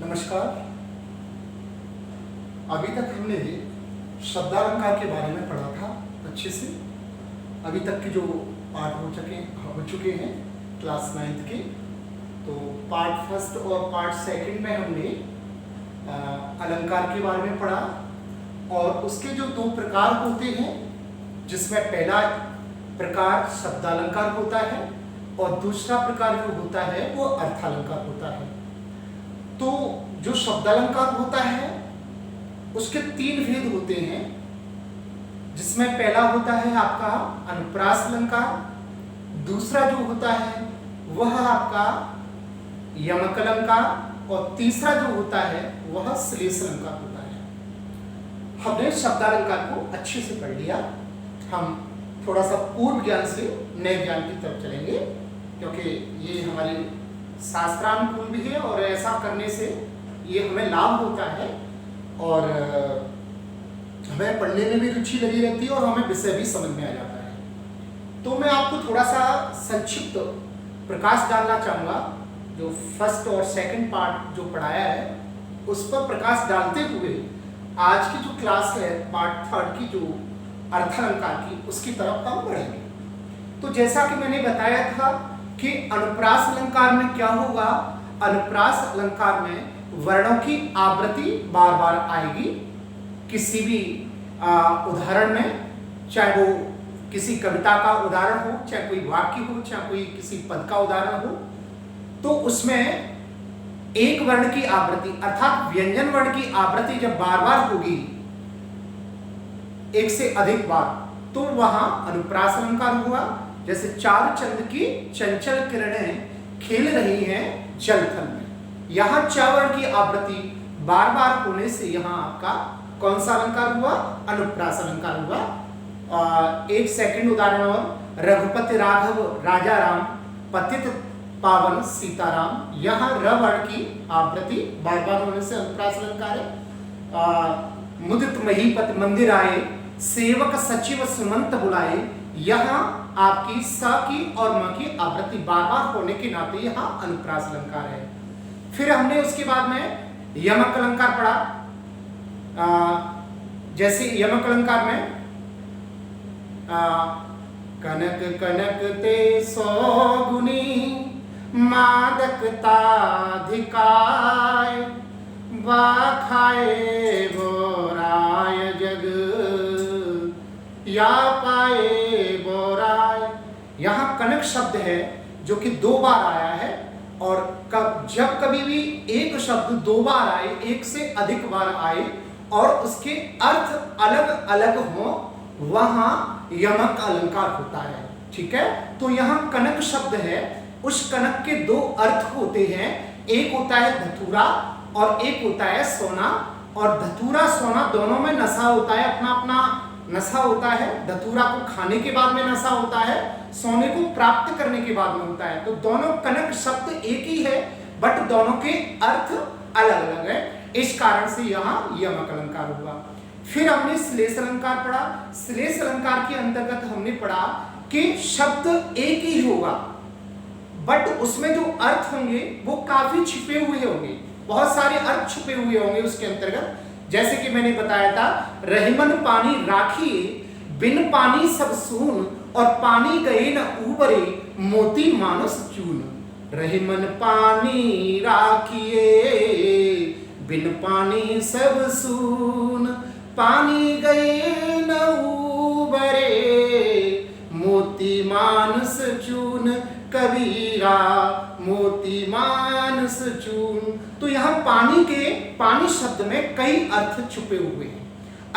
नमस्कार। अभी तक हमने शब्दालंकार के बारे में पढ़ा था अच्छे से। अभी तक के जो पाठ हो चुके हैं क्लास 9th के, तो पार्ट फर्स्ट और पार्ट सेकंड में हमने अलंकार के बारे में पढ़ा और उसके जो दो प्रकार होते हैं, जिसमें पहला प्रकार शब्दालंकार होता है और दूसरा प्रकार जो होता है वो अर्थालंकार होता है। तो जो शब्दालंकार होता है उसके 3 भेद होते हैं, जिसमें पहला होता है आपका अनुप्रास अलंकार, दूसरा जो होता है वह आपका यमक अलंकार और तीसरा जो होता है वह श्लेष अलंकार होता है। हमने शब्दालंकार को अच्छे से पढ़ लिया। हम थोड़ा सा पूर्व ज्ञान से नए ज्ञान की तरफ चलेंगे, क्योंकि ये हमारी शास्त्रानुकूल भी है और ऐसा करने से ये हमें लाभ होता है और हमें पढ़ने में भी रुचि लगी रहती है और हमें विषय भी समझ में आ जाता है। तो मैं आपको थोड़ा सा संक्षिप्त प्रकाश डालना चाहूँगा। जो फर्स्ट और सेकंड पार्ट जो पढ़ाया है उस पर प्रकाश डालते हुए आज की जो क्लास है पार्ट 3 की जो अर्थालंकार की, उसकी तरफ हम बढ़ेंगे। तो जैसा कि मैंने बताया था कि अनुप्रास अलंकार में क्या होगा, अनुप्रास अलंकार में वर्णों की आवृत्ति बार बार आएगी किसी भी उदाहरण में, चाहे वो किसी कविता का उदाहरण हो, चाहे कोई वाक्य हो, चाहे कोई किसी पद का उदाहरण हो। तो उसमें एक वर्ण की आवृत्ति अर्थात व्यंजन वर्ण की आवृत्ति जब बार बार होगी, एक से अधिक बार, तो वहां अनुप्रास अलंकार हुआ। जैसे चार चंद की चंचल किरणें खेल रही हैं जलथल में, यहां च वर्ण की आवृत्ति बार बार होने से यहां आपका कौन सा अलंकार हुआ, अनुप्रास अलंकार हुआ। एक सेकंड उदाहरण और, रघुपति राघव राजा राम पतित पावन सीताराम, यहां र वर्ण की आवृत्ति बार बार होने से अनुप्रास अलंकार है। मुदित महीपत मंदिर आए सेवक सचिव सुमंत बुलाए, यहां आपकी स की और म की आवृत्ति बार बार होने के नाते यहां अनुप्रास अलंकार है। फिर हमने उसके बाद में यमक अलंकार पढ़ा। जैसे यमक अलंकार में कनक कनक ते सौगुनी मादकता धिकाय वा खाए बोराय जग या पाए बोराय। यहाँ कनक शब्द है जो कि 2 बार आया है, और जब कभी भी एक शब्द 2 बार आए, एक से अधिक बार आए और उसके अर्थ अलग अलग हो, वहां यमक अलंकार होता है। ठीक है, तो यहाँ कनक शब्द है, उस कनक के 2 अर्थ होते हैं। एक होता है धतूरा और एक होता है सोना, और धतूरा सोना दोनों में नशा होता है, अपना अपना नशा होता है। धतूरा को खाने के बाद में नशा होता है, सोने को प्राप्त करने के बाद में होता है। तो दोनों कनक शब्द एक ही है, बट दोनों के अर्थ अलग अलग है, इस कारण से यहाँ यमक अलंकार हुआ। फिर हमने श्लेष अलंकार पढ़ा। श्लेष अलंकार के अंतर्गत हमने पढ़ा कि शब्द एक ही होगा, बट उसमें जो अर्थ होंगे वो काफी छिपे हुए होंगे, बहुत सारे अर्थ छुपे हुए होंगे उसके अंतर्गत। जैसे कि मैंने बताया था, रहीमन पानी राखिए बिन पानी सब सून, और पानी गए न उबरे मोती मानस चून। रहीमन पानी राखिए बिन पानी सब सून, पानी गए न उबरे मोती मानस चून, कबीरा मोती मानस चून। तो यहाँ पानी शब्द में कई अर्थ छुपे हुए हैं।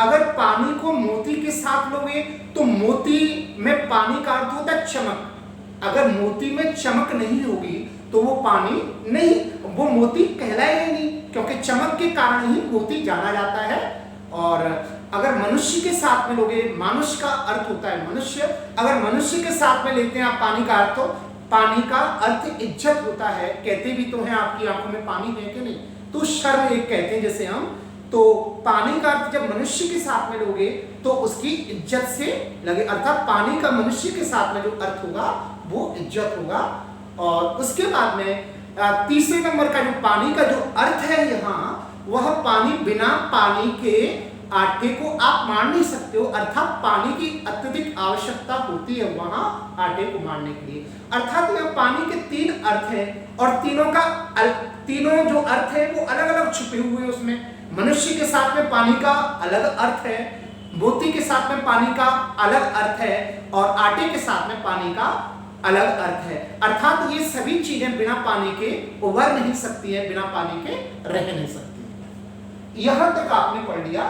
अगर पानी को मोती के साथ लोगे तो मोती में पानी का अर्थ होता है चमक। अगर मोती में चमक नहीं होगी तो वो पानी नहीं, वो मोती कहलाएगा नहीं, क्योंकि चमक के कारण ही मोती जाना जाता है। और अगर मनुष्य के साथ में लोगे, मानुष का अर्थ होता है मनुष्य, अगर मनुष्य के साथ में लेते हैं आप पानी का अर्थ, तो पानी का अर्थ इज्जत होता है। कहते भी तो हैं आपकी आंखों में पानी है कि नहीं, तो शर्म एक कहते हैं जैसे हम। तो पानी का अर्थ जब मनुष्य के साथ में लोगे तो उसकी इज्जत से लगे, अर्थात पानी का मनुष्य के साथ में जो अर्थ होगा वो इज्जत होगा। और उसके बाद में तीसरे नंबर का जो पानी का जो अर्थ है यहाँ, वह पानी, बिना पानी के आटे को आप मार नहीं सकते हो, अर्थात पानी की अत्यधिक आवश्यकता होती है वहां आटे को मारने के लिए। अर्थात यह पानी के 3 अर्थ हैं और तीनों जो अर्थ है वो अलग अलग छुपे हुए हैं उसमें। मनुष्य के साथ में पानी का अलग अर्थ है, मोती के साथ में पानी का अलग अर्थ है और आटे के साथ में पानी का अलग अर्थ है। अर्थात ये सभी चीजें बिना पानी के उभर नहीं सकती है, बिना पानी के रह नहीं सकती। यहां तक आपने पढ़ लिया।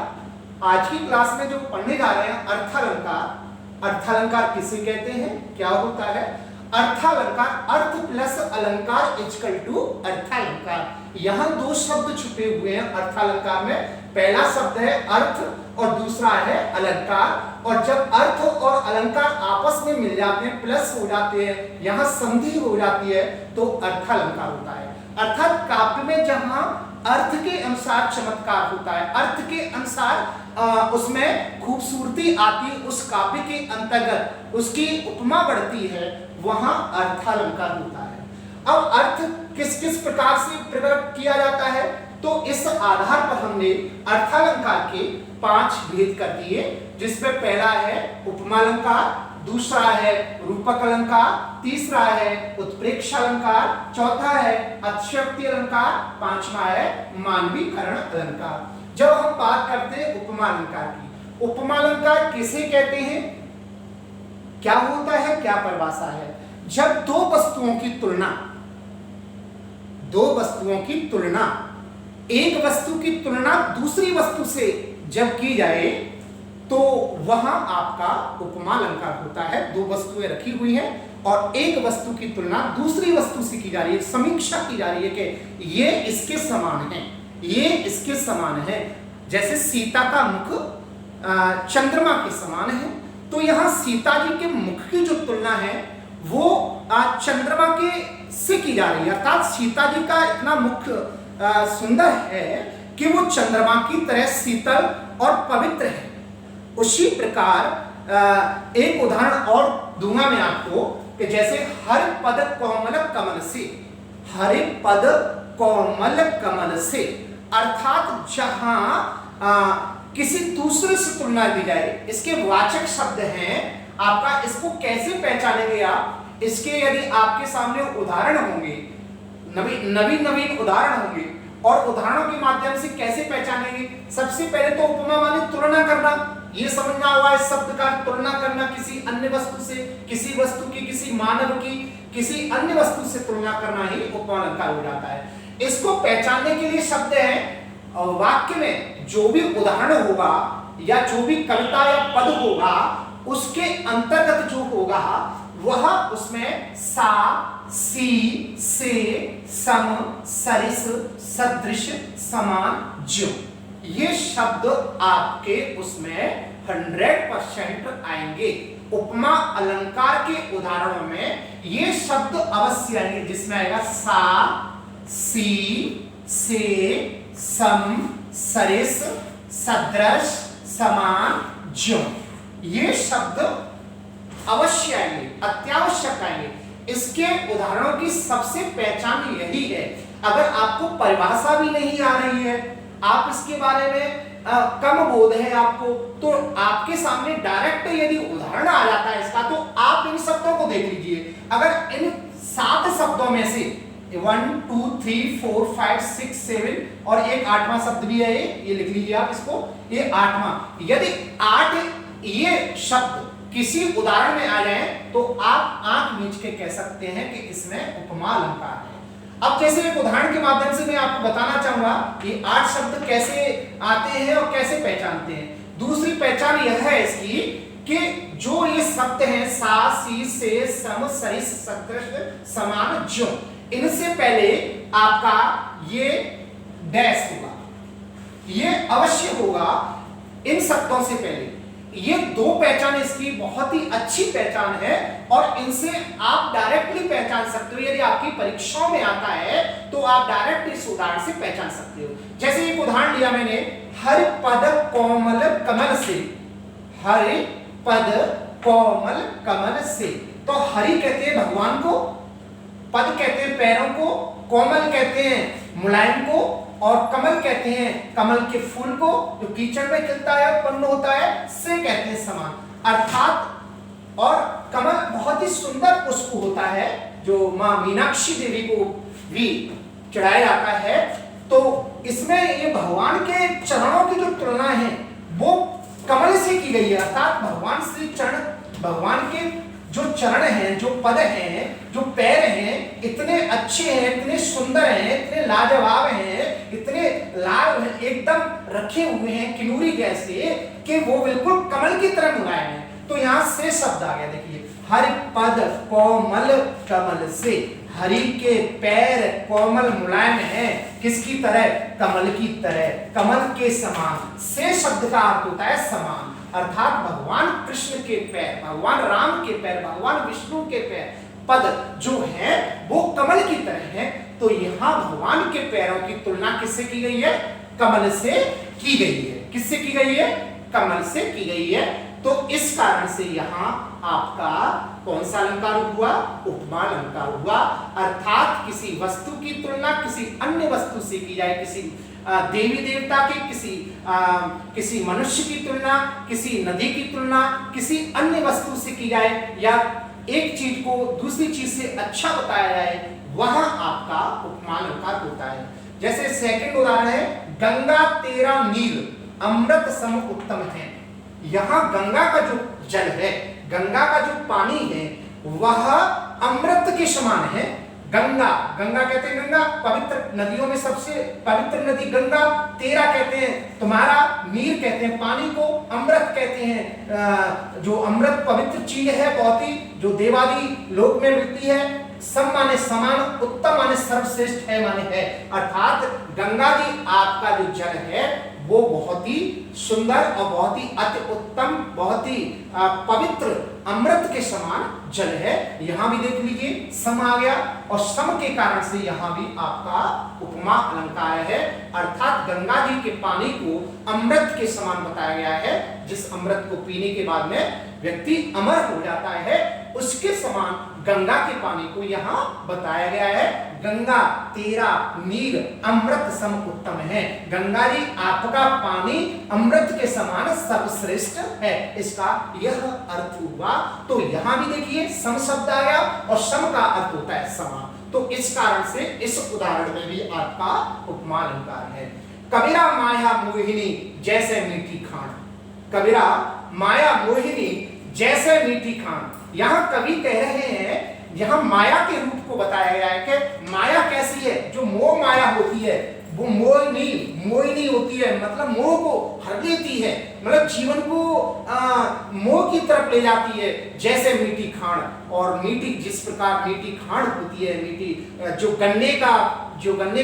आज की क्लास में जो पढ़ने जा रहे हैं अर्थालंकार। अर्थालंकार किसे कहते हैं, क्या होता है? अर्थालंकार, अर्थ प्लस अलंकार इक्वल टू अर्थालंकार। यहाँ 2 शब्द छुपे हुए हैं अर्थालंकार में। पहला शब्द है अर्थ और दूसरा है अलंकार। और जब अर्थ और अलंकार आपस में मिल जाते हैं, प्लस हो जाते हैं, यहाँ संधि हो जाती है, तो अर्थालंकार होता है। अर्थात काव्य में जहां अर्थ के अनुसार चमत्कार होता है, अर्थ के अनुसार उसमें खूबसूरती आती है, उस काव्य के अंतर्गत उसकी उपमा बढ़ती है, वहां अर्थालंकार होता है। अब अर्थ किस किस प्रकार से प्रकट किया जाता है, तो इस आधार पर हमने अर्थालंकार के 5 भेद कर दिए, जिसमें पहला है उपमालंकार, दूसरा है रूपक अलंकार, तीसरा है उत्प्रेक्ष अलंकार, चौथा है अतिशयोक्ति अलंकार, पांचवा है मानवीकरण अलंकार। जब हम बात करते हैं उपमालंकार की, उपमालंकार किसे कहते हैं, क्या होता है, क्या परिभाषा है? जब दो वस्तुओं की तुलना, एक वस्तु की तुलना दूसरी वस्तु से जब की जाए, तो वहां आपका उपमालंकार होता है। 2 वस्तुएं रखी हुई हैं और एक वस्तु की तुलना दूसरी वस्तु से की जा रही है, समीक्षा की जा रही है कि ये इसके समान है, ये इसके समान है। जैसे सीता का मुख चंद्रमा के समान है, तो यहाँ सीता जी के मुख की जो तुलना है वो चंद्रमा के से की जा रही है। अर्थात सीता जी का इतना मुख सुंदर है कि वो चंद्रमा की तरह शीतल और पवित्र है। उसी प्रकार एक उदाहरण और दूंगा मैं आपको कि जैसे हर पद कोमल कमल से, हरे पद कोमल कमल से, अर्थात जहां किसी दूसरे से तुलना दी जाए, इसके वाचक शब्द हैं आपका, इसको कैसे पहचानेंगे आप? इसके यदि आपके सामने उदाहरण होंगे, नवीन उदाहरण होंगे, और उदाहरणों के माध्यम से कैसे पहचानेंगे? सबसे पहले तो उपमा माने तुलना करना, ये समझना हुआ इस शब्द का, तुलना करना किसी अन्य वस्तु से, किसी वस्तु की, किसी मानव की किसी अन्य वस्तु से तुलना करना ही उपमालंकार हो जाता है। इसको पहचानने के लिए शब्द है, वाक्य में जो भी उदाहरण होगा या जो भी कविता या पद होगा, उसके अंतर्गत जो होगा वह उसमें सा, सी, से, सम, सरिस, सदृश, समान, जो, ये शब्द आपके उसमें 100% आएंगे। उपमा अलंकार के उदाहरणों में ये शब्द अवश्य आएंगे, जिसमें आएगा सा, सी, से, सम, सरिस, सदृश, समान, जो, ये शब्द अवश्य आएंगे, अत्यावश्यक आएंगे। इसके उदाहरणों की सबसे पहचान यही है। अगर आपको परिभाषा भी नहीं आ रही है, आप इसके बारे में कम बोध है आपको, तो आपके सामने डायरेक्ट यदि उदाहरण आ जाता है इसका, तो आप इन शब्दों को देख लीजिए। अगर इन 7 शब्दों में से 1 2 3 4 5 6 7 और एक 8वां शब्द भी है, ये लिख लीजिए आप इसको, ये 8वां, यदि 8 ये शब्द किसी उदाहरण में आ जाए, तो आप आंख मीच के कह सकते हैं कि इसमें उपमा अलंकार है। अब जैसे एक उदाहरण के माध्यम से मैं आपको बताना चाहूंगा कि 8 शब्द कैसे आते हैं और कैसे पहचानते हैं। दूसरी पहचान यह है इसकी कि जो ये शब्द हैं सा, सी, से, सम, सरिस, सदृश, समान, जो, इनसे पहले आपका ये डैश होगा, ये अवश्य होगा इन शब्दों से पहले। ये 2 पहचान इसकी बहुत ही अच्छी पहचान है और इनसे आप डायरेक्टली पहचान सकते हो। यदि आपकी परीक्षाओं में आता है तो आप डायरेक्ट इस उदाहरण से पहचान सकते हो। जैसे एक उदाहरण लिया मैंने, हर पद कोमल कमल से, हर पद कोमल कमल से, तो हरि कहते हैं भगवान को, पद कहते हैं पैरों को कोमल कहते हैं मुलायम को, और कमल कहते हैं कमल के फूल को जो कीचड़ में खिलता है उत्पन्न होता है, से कहते हैं समान। अर्थात और कमल बहुत ही सुंदर पुष्प होता है जो मां मीनाक्षी देवी को भी चढ़ाया जाता है। तो इसमें ये भगवान के चरणों की जो तुलना है वो कमल से की गई है। अर्थात भगवान श्री चरण, भगवान के जो चरण हैं, जो पद हैं, जो पैर हैं, इतने अच्छे हैं, इतने सुंदर हैं, इतने लाजवाब हैं, इतने लाल हैं, एकदम रखे हुए हैं किनूरी जैसे कि वो बिल्कुल कमल की तरह मुलायम है। तो यहाँ से शब्द आ गया, देखिए हरि पद कोमल कमल से। हरि के पैर कोमल मुलायम है, किसकी तरह? कमल की तरह, कमल के समान। से शब्द का अर्थ होता है समान, अर्थात भगवान कृष्ण के पैर, भगवान राम के पैर, भगवान विष्णु के पैर, पद जो है वो कमल की तरह है। तो यहाँ भगवान के पैरों की तुलना किससे की गई है? कमल से की गई है। किससे की गई है? कमल से की गई है। तो इस कारण से यहाँ आपका कौन सा अलंकार हुआ? उपमा अलंकार हुआ। अर्थात किसी वस्तु की तुलना किसी अन्य वस्तु से की जाए, किसी देवी देवता के, किसी मनुष्य की तुलना, किसी नदी की तुलना, किसी अन्य वस्तु से की जाए, या एक चीज को दूसरी चीज से अच्छा बताया जाए, वहां आपका उपमा अलंकार होता है। जैसे सेकंड उदाहरण है, गंगा तेरा नीर अमृत सम उत्तम है। यहाँ गंगा का जो जल है, गंगा का जो पानी है वह अमृत के समान है। गंगा, गंगा कहते हैं, गंगा पवित्र नदियों में सबसे पवित्र नदी गंगा। तेरा कहते हैं तुम्हारा, नीर कहते हैं पानी को, अमृत कहते हैं जो अमृत पवित्र चीज है बहुत ही, जो देवादी लोक में मिलती है। सम माने समान, उत्तम माने सर्वश्रेष्ठ है माने है। अर्थात गंगा जी आपका जो जल है वो बहुत ही सुंदर और बहुत ही अति उत्तम, बहुत ही पवित्र अमृत के समान जल है। यहां भी देख लीजिए सम आ गया, और सम के कारण से यहां भी आपका उपमा अलंकार है। अर्थात गंगा जी के पानी को अमृत के समान बताया गया है। जिस अमृत को पीने के बाद में व्यक्ति अमर हो जाता है, उसके समान गंगा के पानी को यहाँ बताया गया है। गंगा तेरा नीर अमृत सम उत्तम है। गंगा जी आपका पानी अमृत के समान सर्वश्रेष्ठ है, इसका यह अर्थ हुआ। तो यहाँ भी देखिए सम शब्द आया, और सम का अर्थ होता है समान। तो इस कारण से इस उदाहरण में भी आपका उपमा अलंकार है। कबीरा माया मोहिनी जैसे मीठी खान। कबीरा माया मोहिनी जैसे मीठी खान। यहाँ कवि कह रहे हैं, यहाँ माया के रूप को बताया गया है कि माया कैसी है? जो मोह माया होती है वो मोहिनी होती है, मतलब मोह को हर लेती है, मतलब जीवन को मोह की तरफ ले जाती है। जैसे मीठी खांड, और मीठी जिस प्रकार मीठी खांड होती है, मीठी जो गन्ने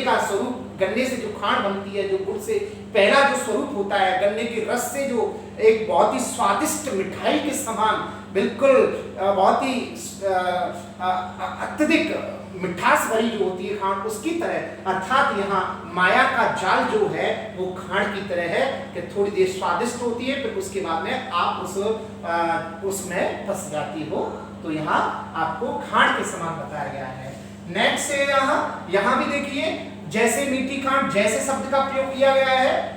का स्वरूप, गन्ने से जो खांड बनती है, जो गुड़ से पहला जो स्वरूप होता है, गन्ने के रस से जो एक बहुत ही स्वादिष्ट मिठाई के समान, बिल्कुल बहुत ही अत्यधिक मिठास भरी जो होती है खांड, उसकी तरह। अर्थात यहाँ माया का जाल जो है वो खांड की तरह है कि थोड़ी देर स्वादिष्ट होती है, फिर उसके बाद में आप उसमें फंस जाती हो। तो यहाँ आपको खांड के समान बताया गया है। नेक्स्ट है यहाँ भी देखिए, जैसे मीठी खांड, जैसे शब्द का प्रयोग किया गया है।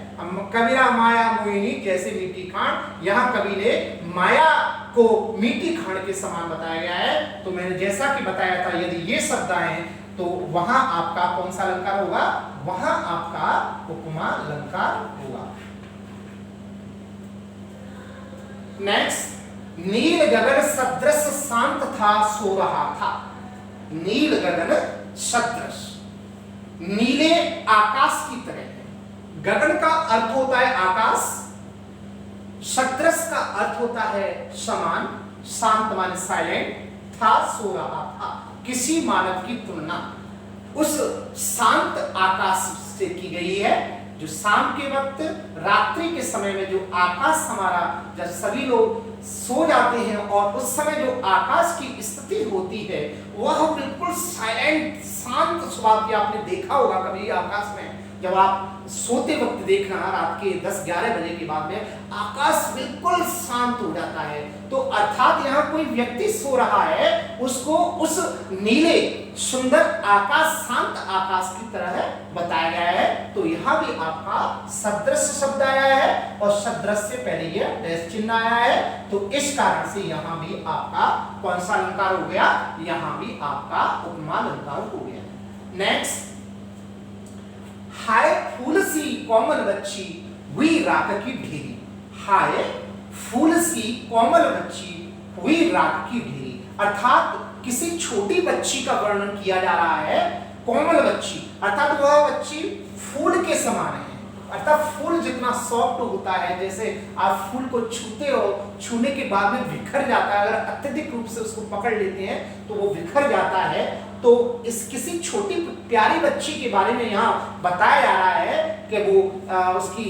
कबीरा माया मोहिनी जैसे मीठी खांड, यहाँ कवि ने माया को मीठी खांड के समान बताया गया है। तो मैंने जैसा कि बताया था, यदि ये शब्द आए तो वहां आपका कौन सा अलंकार होगा? वहां आपका उपमा अलंकार होगा। नेक्स्ट, नील गगन सदृश शांत था सो रहा था। नील गगन सदृश, नीले आकाश की तरह है। गगन का अर्थ होता है आकाश, सदृश का अर्थ होता है समान, शांत माने साइलेंट, था सो रहा था, किसी मानव की तुलना उस शांत आकाश से की गई है। जो शाम के वक्त, रात्रि के समय में जो आकाश हमारा, जब सभी लोग सो जाते हैं और उस समय जो आकाश की स्थिति होती है वह बिल्कुल साइलेंट शांत स्वभाव की, आपने देखा होगा कभी आकाश में जब आप सोते वक्त देखना रात के 10-11 बजे के बाद में आकाश बिल्कुल शांत हो जाता है, तो अर्थात यहाँ कोई व्यक्ति सो रहा है, उसको उस नीले सुंदर आकाश, शांत आकाश की तरह बताया गया है। तो यहाँ भी आपका सदृश शब्द आया है और सदृश से पहले ये डैश चिन्ह आया है, तो इस कारण से यहाँ भी आपका कौन सा अलंकार हो गया, यहाँ भी आपका उपमा अलंकार हो गया। नेक्स्ट, हाय फूल सी कोमल बच्ची हुई राख की ढेरी। हाय फूल सी कोमल बच्ची हुई राख की ढेरी, अर्थात किसी छोटी बच्ची का वर्णन किया जा रहा है। कोमल बच्ची अर्थात वह बच्ची फूल के समान है, अर्थात फूल जितना सॉफ्ट होता है, जैसे आप फूल को छूते हो, छूने के बाद में बिखर जाता है, अगर अत्यधिक रूप से उसको पकड़ लेते हैं तो वो बिखर जाता है। तो इस किसी छोटी प्यारी बच्ची के बारे में यहाँ बताया जा रहा है कि वो उसकी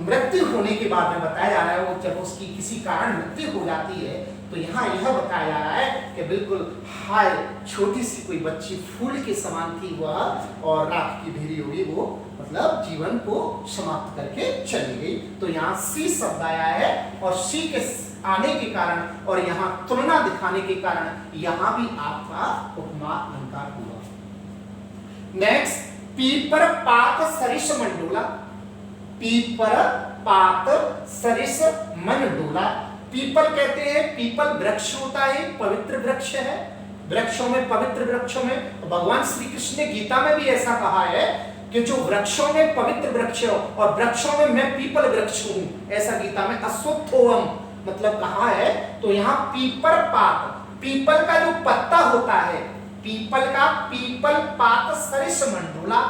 मृत्यु होने के बाद में बताया जा रहा है, वो जब उसकी किसी कारण मृत्यु हो जाती है तो यहाँ यह बताया जा रहा है कि बिल्कुल हाय छोटी सी कोई बच्ची फूल के समान थी वह, और राख की ढेरी हुई, वो मतलब जीवन को समाप्त करके चली गई। तो यहाँ सी शब्द आया है और सी के आने के कारण और यहाँ तुलना दिखाने के कारण यहाँ भी आपका उपमा अलंकार हुआ। नेक्स्ट, पीपर पात सरिस मंडोला। पीपर पात सरिस मंडोला, पीपल कहते हैं, पीपल वृक्ष होता है, पवित्र वृक्ष है। वृक्षों में, पवित्र वृक्षों में भगवान श्री कृष्ण ने गीता में भी ऐसा कहा है कि जो वृक्षों में पवित्र वृक्ष हो और वृक्षों में मैं पीपल वृक्ष हूं, ऐसा गीता में अश्वत्थोम मतलब कहा है। तो यहाँ पीपर पात, पीपल का जो पत्ता होता है, पीपल का, पीपल पात सरिस मंडोला,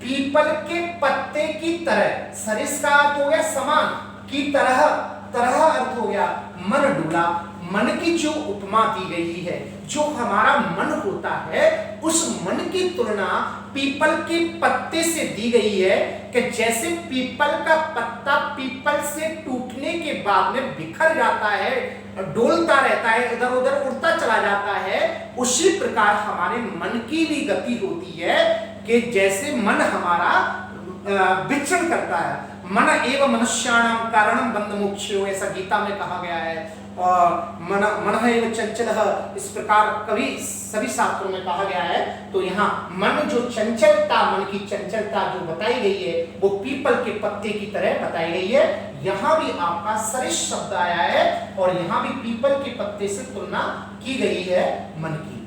पीपल के पत्ते की तरह, सरिस का अर्थ हो गया समान, की तरह, तरह अर्थ हो गया मन डोला, मन की जो उपमा दी गई है, जो हमारा मन होता है उस मन की तुलना पीपल के पत्ते से दी गई है कि जैसे पीपल का पत्ता पीपल से टूटने के बाद में बिखर जाता है, डोलता रहता है, इधर उधर उड़ता चला जाता है, उसी प्रकार हमारे मन की भी गति होती है कि जैसे मन हमारा विचरण करता है। मन एवं मनुष्याणाम कारणम बंध मोक्षो, ऐसा गीता में कहा गया है। और मन एवं चंचल, इस प्रकार कभी सभी शास्त्रों में कहा गया है। तो यहाँ मन जो चंचलता, मन की चंचलता जो बताई गई है वो पीपल के पत्ते की तरह बताई गई है। यहाँ भी आपका सरिस शब्द आया है और यहाँ भी पीपल के पत्ते से तुलना की गई है मन की।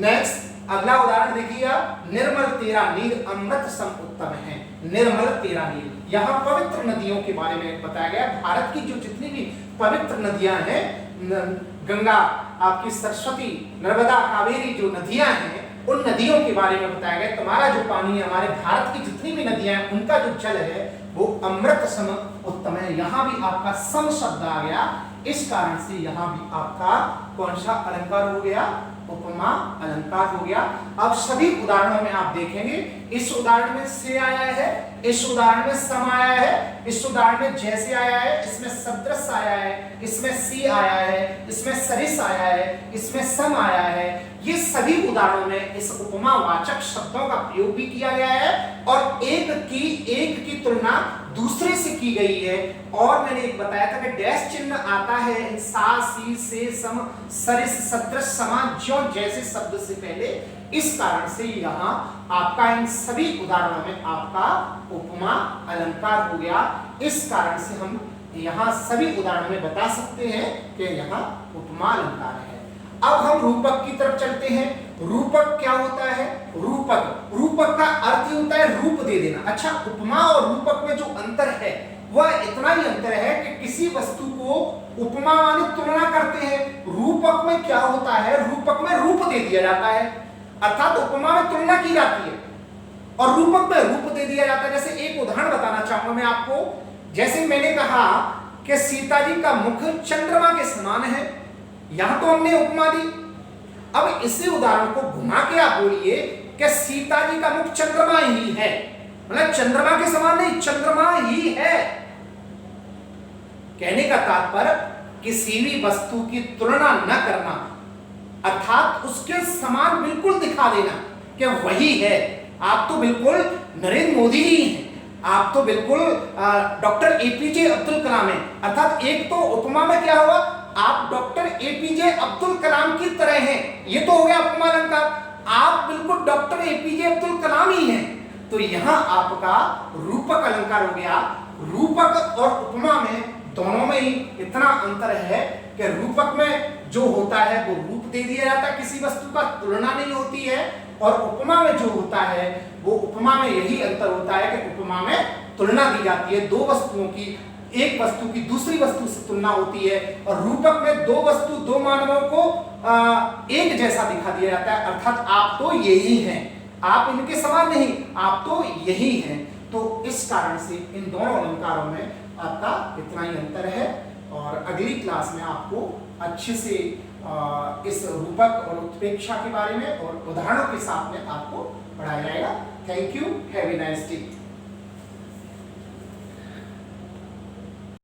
नेक्स्ट, अगला उदाहरण देखिए, निर्मल तेरा नीर अमृत सम उत्तम है। निर्मल तेरा नीर, यहाँ पवित्र नदियों के बारे में बताया गया। भारत की जो जितनी भी पवित्र नदियां हैं, गंगा, आपकी सरस्वती, नर्मदा, कावेरी जो नदियां हैं, उन नदियों के बारे में बताया गया। तुम्हारा जो पानी है, हमारे भारत की जितनी भी नदियां हैं, उनका जो जल है वो अमृत सम उत्तम है। यहाँ भी आपका सम शब्द आ गया, इस कारण से यहाँ भी आपका कौन सा अलंकार हो गया, उपमा अलंकार हो गया। अब सभी उदाहरणों में आप देखेंगे, इस उदाहरण में से आया है, इस उदाहरण में सम आया है, इस उदाहरण में जैसे आया है, इसमें सदृश आया है, इसमें सी आया है, इसमें सरिस आया है, इसमें सम आया है। ये सभी उदाहरणों में इस उपमा वाचक शब्दों का प्रयोग भी किया गया है और एक की तुलना दूसरे से की गई है। और मैंने एक बताया था कि डैश चिन्ह आता है सा, सी, से, सम, सरिस, सदृश, समान, ज्यों जैसे शब्द से पहले, इस कारण से यहाँ आपका इन सभी उदाहरणों में आपका उपमा अलंकार हो गया। इस कारण से हम यहाँ सभी उदाहरणों में बता सकते हैं कि यहाँ उपमा अलंकार है। अब हम रूपक की तरफ चलते हैं। रूपक क्या होता है? रूपक का अर्थ होता है रूप दे देना। अच्छा, उपमा और रूपक में जो अंतर है वह इतना ही अंतर है कि किसी वस्तु को उपमा माने तुलना करते हैं, रूपक में क्या होता है, रूपक में रूप दे दिया जाता है, अर्थात उपमा में तुलना की जाती है और रूपक में रूप दे दिया जाता है। जैसे एक उदाहरण बताना चाहूंगा मैं आपको, जैसे मैंने कहा कि सीता जी का मुख चंद्रमा के समान है, यहां तो हमने उपमा दी। अब इसी उदाहरण को घुमा के आप बोलिए कि सीता जी का मुख चंद्रमा ही है, मतलब चंद्रमा के समान नहीं, चंद्रमा ही है। कहने का तात्पर्य किसी भी वस्तु की तुलना न करना, अर्थात उसके समान बिल्कुल दिखा देना कि वही है, आप तो बिल्कुल नरेंद्र मोदी ही हैं, आप तो बिल्कुल डॉक्टर एपीजे अब्दुल कलाम हैं। अर्थात एक तो उपमा में क्या हुआ, आप डॉक्टर एपीजे अब्दुल कलाम की तरह हैं, ये तो हो गया उपमा अलंकार। आप बिल्कुल डॉक्टर एपीजे अब्दुल कलाम ही हैं, तो यहां आपका रूपक अलंकार हो गया। रूपक और उपमा में दोनों में ही इतना अंतर है कि रूपक में जो होता है वो रूप दे दिया जाता है, किसी वस्तु का तुलना नहीं होती है, और उपमा में जो होता है वो उपमा में यही अंतर होता है कि उपमा में तुलना दी जाती है, दो वस्तुओं की, एक वस्तु की दूसरी वस्तु से तुलना होती है, और रूपक में दो वस्तु दो मानवों को एक जैसा दिखा दिया जाता है। अर्थात आप तो यही हैं, आप इनके समान नहीं, आप तो यही हैं। तो इस कारण से इन दोनों अलंकारों में आपका इतना ही अंतर है, और अगली क्लास में आपको अच्छे से इस रूपक और उत्प्रेक्षा के बारे में और उदाहरणों के साथ में आपको पढ़ाया जाएगा। Thank you, have a nice day.